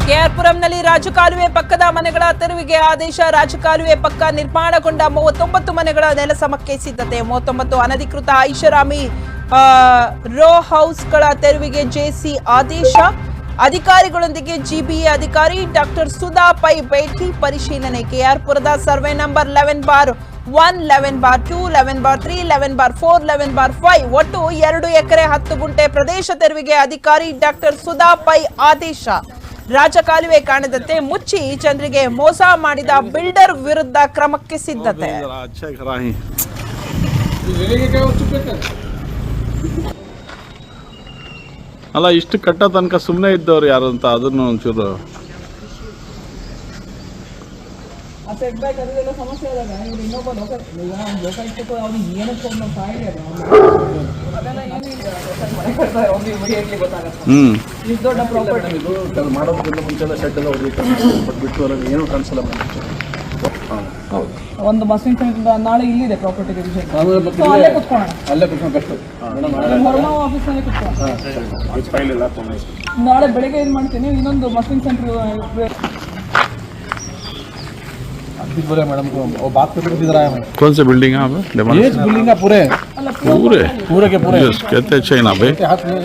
ಕೆಆರ್ಪುರಂನಲ್ಲಿ ರಾಜಕಾಲುವೆ ಪಕ್ಕದ ಮನೆಗಳ ತೆರವಿಗೆ ಆದೇಶ. ರಾಜಕಾಲುವೆ ಪಕ್ಕ ನಿರ್ಮಾಣಗೊಂಡ 39 ಮನೆಗಳ ನೆಲಸಮಕ್ಕೆ ಸಿದ್ಧತೆ. 39 ಅನಧಿಕೃತ ಐಷಾರಾಮಿ ರೋ ಹೌಸ್ಗಳ ತೆರವಿಗೆ ಜೆಸಿ ಆದೇಶ. ಅಧಿಕಾರಿಗಳೊಂದಿಗೆ ಜಿಬಿಎ ಅಧಿಕಾರಿ ಡಾಕ್ಟರ್ ಸುಧಾ ಪೈ ಭೇಟಿ ಪರಿಶೀಲನೆ. ಕೆಆರ್ಪುರದ ಸರ್ವೆ ನಂಬರ್ 11/1, 11/2, 11/3, 11/4, 11/5 ಒಟ್ಟು 2 ಎಕರೆ 10 ಗುಂಟೆ ಪ್ರದೇಶ ತೆರವಿಗೆ ಅಧಿಕಾರಿ ಡಾಕ್ಟರ್ ಸುಧಾ ಪೈ ಆದೇಶ. ರಾಜಕಾಲುವೆ ಕಾಣದಂತೆ ಮುಚ್ಚಿ ಜನರಿಗೆ ಮೋಸ ಮಾಡಿದ ಬಿಲ್ಡರ್ ವಿರುದ್ಧ ಕ್ರಮಕ್ಕೆ ಸಿದ್ಧತೆ. ಅಲ್ಲ, ಇಷ್ಟು ಕಟ್ಟ ತನಕ ಸುಮ್ಮನೆ ಇದ್ದವ್ರು ಯಾರು ಅಂತ ಅದನ್ನು ಒಂಚೂರು ಒಂದು ಮಸೀನ್ ನಾಳೆ ಇಲ್ಲಿದೆ ಪ್ರಾಪರ್ಟಿ ಅಲ್ಲೇ ಕುತ್ಕೊಂಡು ಆಫೀಸ್ನಲ್ಲಿ ಕುತ್ಕೊಂಡು ನಾಳೆ ಬೆಳಿಗ್ಗೆ ಏನು ಮಾಡ್ತೀನಿ. ಇನ್ನೊಂದು ಮಸೀನ್ ಸೆಂಟರ್ पूरे मैडम को वो बात करके किधर आया मैं? कौन से बिल्डिंग है? ये बिल्डिंग का पूरे पूरे पूरे के पूरे कहते हैं चाइना भाई। हाथ में